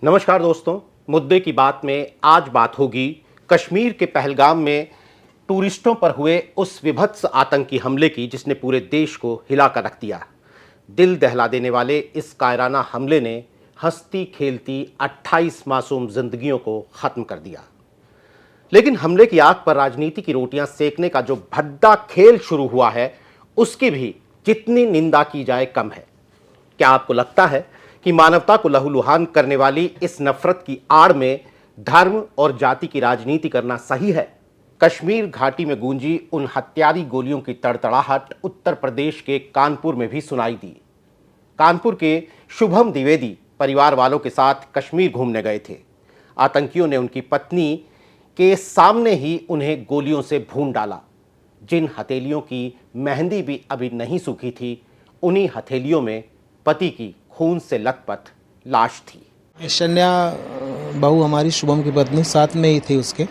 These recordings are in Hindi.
नमस्कार दोस्तों, मुद्दे की बात में आज बात होगी कश्मीर के पहलगाम में टूरिस्टों पर हुए उस विभत्स आतंकी हमले की जिसने पूरे देश को हिलाकर रख दिया। दिल दहला देने वाले इस कायराना हमले ने हंसती खेलती 28 मासूम जिंदगियों को खत्म कर दिया। लेकिन हमले की आग पर राजनीति की रोटियां सेकने का जो भद्दा खेल शुरू हुआ है, उसकी भी जितनी निंदा की जाए कम है। क्या आपको लगता है कि मानवता को लहूलुहान करने वाली इस नफरत की आड़ में धर्म और जाति की राजनीति करना सही है? कश्मीर घाटी में गूंजी उन हत्यारी गोलियों की तड़तड़ाहट उत्तर प्रदेश के कानपुर में भी सुनाई दी। कानपुर के शुभम द्विवेदी परिवार वालों के साथ कश्मीर घूमने गए थे। आतंकियों ने उनकी पत्नी के सामने ही उन्हें गोलियों से भून डाला। जिन हथेलियों की मेहंदी भी अभी नहीं सूखी थी, उन्हीं हथेलियों में पति की खून से लथपथ लाश थी। शन्या बहू हमारी शुभम की पत्नी साथ में ही थी उसके,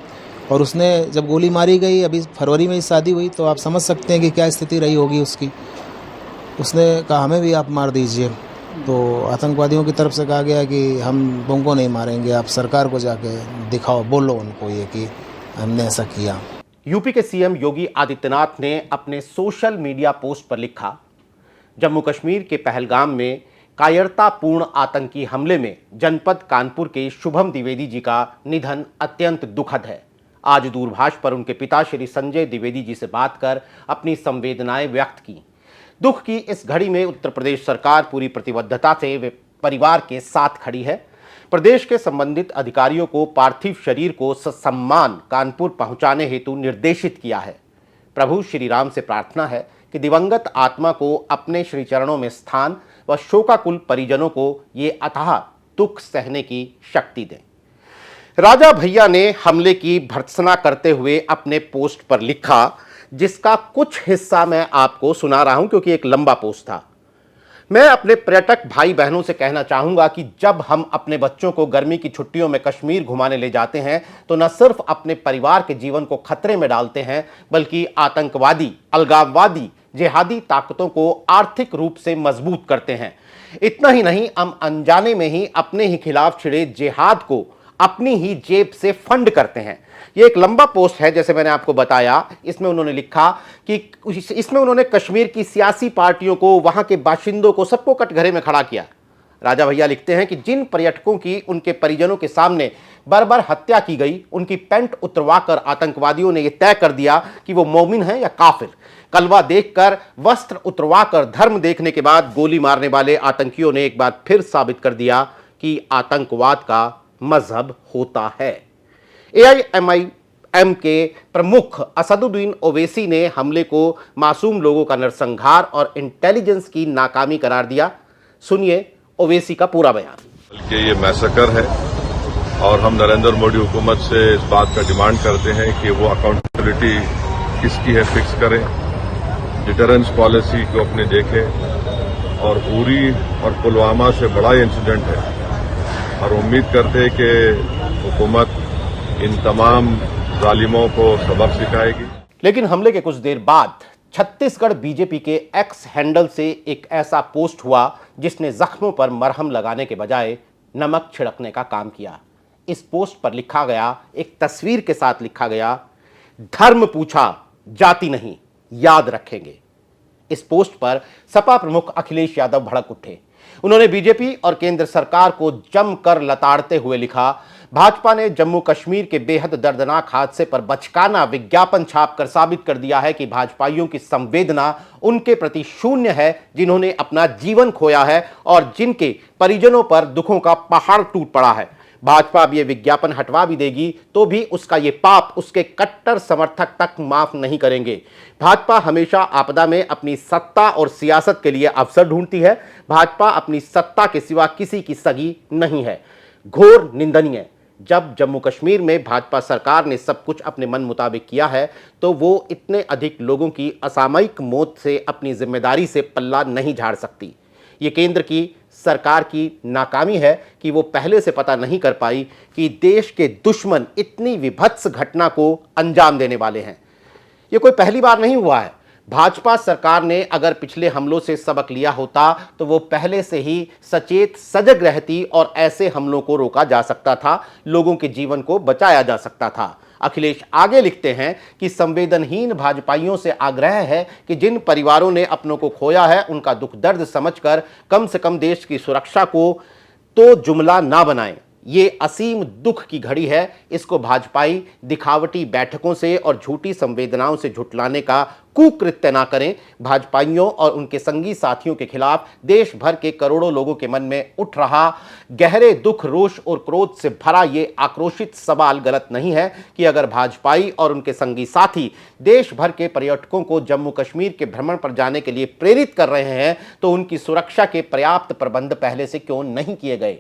और उसने जब गोली मारी गई, अभी फरवरी में ही शादी हुई, तो आप समझ सकते हैं कि क्या स्थिति रही होगी उसकी। उसने कहा हमें भी आप मार दीजिए, तो आतंकवादियों की तरफ से कहा गया कि हम तुमको नहीं मारेंगे, आप सरकार को जाके दिखाओ, बोलो उनको ये कि हमने ऐसा किया। यूपी के सीएम योगी आदित्यनाथ ने अपने सोशल मीडिया पोस्ट पर लिखा, जम्मू कश्मीर के पहलगाम में कायरतापूर्ण आतंकी हमले में जनपद कानपुर के शुभम द्विवेदी जी का निधन अत्यंत दुखद है। आज दूरभाष पर उनके पिता श्री संजय द्विवेदी जी से बात कर अपनी संवेदनाएं व्यक्त की। दुख की इस घड़ी में उत्तर प्रदेश सरकार पूरी प्रतिबद्धता से परिवार के साथ खड़ी है। प्रदेश के संबंधित अधिकारियों को पार्थिव शरीर को ससम्मान कानपुर पहुंचाने हेतु निर्देशित किया है। प्रभु श्री राम से प्रार्थना है कि दिवंगत आत्मा को अपने श्री चरणों में स्थान व शोकाकुल परिजनों को ये अथाह दुख सहने की शक्ति दें। राजा भैया ने हमले की भर्त्सना करते हुए अपने पोस्ट पर लिखा, जिसका कुछ हिस्सा मैं आपको सुना रहा हूं क्योंकि एक लंबा पोस्ट था। मैं अपने पर्यटक भाई बहनों से कहना चाहूंगा कि जब हम अपने बच्चों को गर्मी की छुट्टियों में कश्मीर घुमाने ले जाते हैं तो न सिर्फ अपने परिवार के जीवन को खतरे में डालते हैं, बल्कि आतंकवादी, अलगाववादी, जिहादी ताकतों को आर्थिक रूप से मजबूत करते हैं। इतना ही नहीं, हम अनजाने में ही अपने ही खिलाफ छिड़े जिहाद को अपनी ही जेब से फंड करते हैं। ये एक लंबा पोस्ट है, जैसे मैंने आपको बताया। इसमें उन्होंने लिखा कि इसमें उन्होंने कश्मीर की सियासी पार्टियों को, वहां के बाशिंदों को, सबको कटघरे में खड़ा किया। राजा भैया लिखते हैं कि जिन पर्यटकों की उनके परिजनों के सामने बर्बर हत्या की गई, उनकी पैंट उतरवाकर आतंकवादियों ने यह तय कर दिया कि वो मोमिन है या काफिर। कलवा देखकर, वस्त्र उतरवाकर, धर्म देखने के बाद गोली मारने वाले आतंकियों ने एक बार फिर साबित कर दिया कि आतंकवाद का मजहब होता है। AIMIM के प्रमुख असदुद्दीन ओवैसी ने हमले को मासूम लोगों का नरसंहार और इंटेलिजेंस की नाकामी करार दिया। सुनिए ओवैसी का पूरा बयान। बल्कि ये मैसेकर है और हम नरेंद्र मोदी हुकूमत से इस बात का डिमांड करते हैं कि वो अकाउंटेबिलिटी किसकी है फिक्स करें, डिटरेंस पॉलिसी को अपने देखें। और उरी और पुलवामा से बड़ा इंसिडेंट है और उम्मीद करते हैं कि हुकूमत इन तमाम जालिमों को सबक सिखाएगी। लेकिन हमले के कुछ देर बाद छत्तीसगढ़ बीजेपी के एक्स हैंडल से एक ऐसा पोस्ट हुआ जिसने जख्मों पर मरहम लगाने के बजाय नमक छिड़कने का काम किया। इस पोस्ट पर लिखा गया, एक तस्वीर के साथ लिखा गया, धर्म पूछा जाति नहीं, याद रखेंगे। इस पोस्ट पर सपा प्रमुख अखिलेश यादव भड़क उठे। उन्होंने बीजेपी और केंद्र सरकार को जमकर लताड़ते हुए लिखा, भाजपा ने जम्मू कश्मीर के बेहद दर्दनाक हादसे पर बचकाना विज्ञापन छापकर साबित कर दिया है कि भाजपाइयों की संवेदना उनके प्रति शून्य है जिन्होंने अपना जीवन खोया है और जिनके परिजनों पर दुखों का पहाड़ टूट पड़ा है। भाजपा अब ये विज्ञापन हटवा भी देगी तो भी उसका ये पाप उसके कट्टर समर्थक तक माफ नहीं करेंगे। भाजपा हमेशा आपदा में अपनी सत्ता और सियासत के लिए अवसर ढूंढती है। भाजपा अपनी सत्ता के सिवा किसी की सगी नहीं है। घोर निंदनीय। जब जम्मू कश्मीर में भाजपा सरकार ने सब कुछ अपने मन मुताबिक किया है तो वो इतने अधिक लोगों की असामयिक मौत से अपनी जिम्मेदारी से पल्ला नहीं झाड़ सकती। ये केंद्र की सरकार की नाकामी है कि वो पहले से पता नहीं कर पाई कि देश के दुश्मन इतनी विभत्स घटना को अंजाम देने वाले हैं। ये कोई पहली बार नहीं हुआ है। भाजपा सरकार ने अगर पिछले हमलों से सबक लिया होता तो वो पहले से ही सचेत सजग रहती और ऐसे हमलों को रोका जा सकता था, लोगों के जीवन को बचाया जा सकता था। अखिलेश आगे लिखते हैं कि संवेदनहीन भाजपाइयों से आग्रह है कि जिन परिवारों ने अपनों को खोया है उनका दुख दर्द समझकर कम से कम देश की सुरक्षा को तो जुमला ना बनाएं। ये असीम दुख की घड़ी है, इसको भाजपाई दिखावटी बैठकों से और झूठी संवेदनाओं से झुठलाने का कुकृत्य ना करें। भाजपाइयों और उनके संगी साथियों के खिलाफ देश भर के करोड़ों लोगों के मन में उठ रहा गहरे दुख, रोष और क्रोध से भरा ये आक्रोशित सवाल गलत नहीं है कि अगर भाजपाई और उनके संगी साथी देश भर के पर्यटकों को जम्मू कश्मीर के भ्रमण पर जाने के लिए प्रेरित कर रहे हैं तो उनकी सुरक्षा के पर्याप्त प्रबंध पहले से क्यों नहीं किए गए।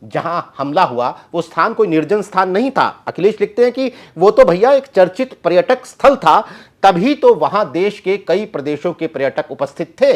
जहां हमला हुआ वो स्थान कोई निर्जन स्थान नहीं था। अखिलेश लिखते हैं कि वो तो भैया एक चर्चित पर्यटक स्थल था, तभी तो वहां देश के कई प्रदेशों के पर्यटक उपस्थित थे।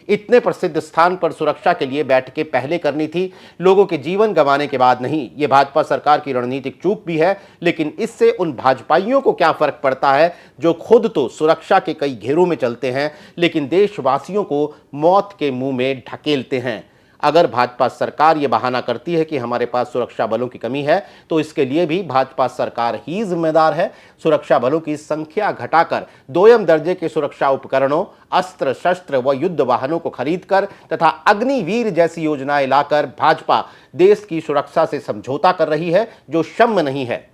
इतने प्रसिद्ध स्थान पर सुरक्षा के लिए बैठकें पहले करनी थी, लोगों के जीवन गंवाने के बाद नहीं। ये भाजपा सरकार की रणनीतिक चूक भी है, लेकिन इससे उन भाजपाइयों को क्या फर्क पड़ता है जो खुद तो सुरक्षा के कई घेरों में चलते हैं लेकिन देशवासियों को मौत के मुंह में ढकेलते हैं। अगर भाजपा सरकार ये बहाना करती है कि हमारे पास सुरक्षा बलों की कमी है तो इसके लिए भी भाजपा सरकार ही जिम्मेदार है। सुरक्षा बलों की संख्या घटाकर दोयम दर्जे के सुरक्षा उपकरणों, अस्त्र शस्त्र व युद्ध वाहनों को खरीदकर तथा अग्निवीर जैसी योजनाएं लाकर भाजपा देश की सुरक्षा से समझौता कर रही है, जो क्षम्य नहीं है।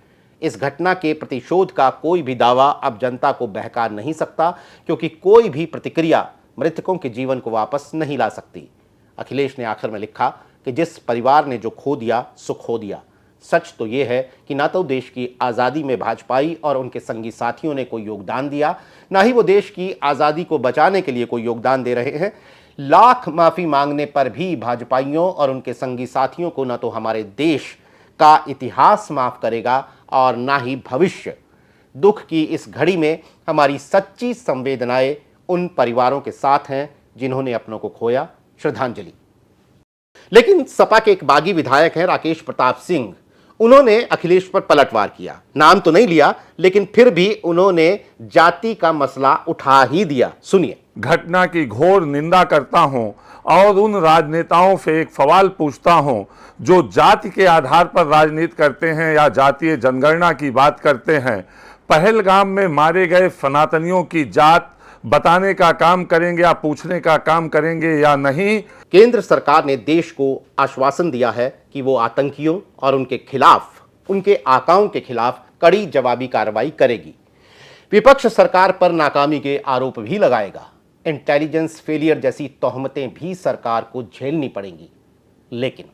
इस घटना के प्रतिशोध का कोई भी दावा अब जनता को बहका नहीं सकता, क्योंकि कोई भी प्रतिक्रिया मृतकों के जीवन को वापस नहीं ला सकती। अखिलेश ने आखिर में लिखा कि जिस परिवार ने जो खो दिया सो खो दिया। सच तो यह है कि ना तो देश की आज़ादी में भाजपाई और उनके संगी साथियों ने कोई योगदान दिया, ना ही वो देश की आज़ादी को बचाने के लिए कोई योगदान दे रहे हैं। लाख माफ़ी मांगने पर भी भाजपाइयों और उनके संगी साथियों को ना तो हमारे देश का इतिहास माफ़ करेगा और ना ही भविष्य। दुख की इस घड़ी में हमारी सच्ची संवेदनाएं उन परिवारों के साथ हैं जिन्होंने अपनों को खोया। श्रद्धांजलि। लेकिन सपा के एक बागी विधायक हैं राकेश प्रताप सिंह, उन्होंने अखिलेश पर पलटवार किया। नाम तो नहीं लिया, लेकिन फिर भी उन्होंने जाति का मसला उठा ही दिया। सुनिए। घटना की घोर निंदा करता हूं और उन राजनेताओं से एक सवाल पूछता हूं जो जाति के आधार पर राजनीति करते हैं या जातीय जनगणना की बात करते हैं। पहलगाम में मारे गए सनातनियों की जात बताने का काम करेंगे या पूछने का काम करेंगे या नहीं। केंद्र सरकार ने देश को आश्वासन दिया है कि वो आतंकियों और उनके खिलाफ, उनके आकाओं के खिलाफ कड़ी जवाबी कार्रवाई करेगी। विपक्ष सरकार पर नाकामी के आरोप भी लगाएगा। इंटेलिजेंस फेलियर जैसी तोहमतें भी सरकार को झेलनी पड़ेंगी। लेकिन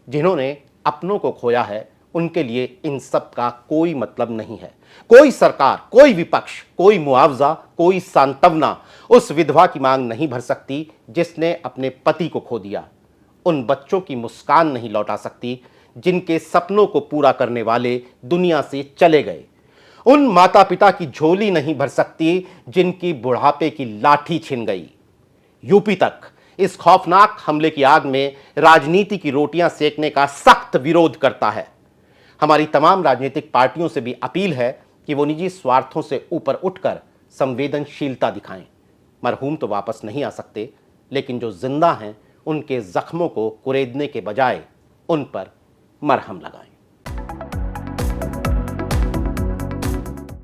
जिन्होंने अपनों को खोया है उनके लिए इन सब का कोई मतलब नहीं है। कोई सरकार, कोई विपक्ष, कोई मुआवजा, कोई सांत्वना उस विधवा की मांग नहीं भर सकती जिसने अपने पति को खो दिया। उन बच्चों की मुस्कान नहीं लौटा सकती जिनके सपनों को पूरा करने वाले दुनिया से चले गए। उन माता पिता की झोली नहीं भर सकती जिनकी बुढ़ापे की लाठी छिन गई। यूपी तक इस खौफनाक हमले की आग में राजनीति की रोटियां सेकने का सख्त विरोध करता है। हमारी तमाम राजनीतिक पार्टियों से भी अपील है कि वो निजी स्वार्थों से ऊपर उठकर संवेदनशीलता दिखाएं। मरहूम तो वापस नहीं आ सकते, लेकिन जो जिंदा हैं उनके जख्मों को कुरेदने के बजाय उन पर मरहम लगाएं।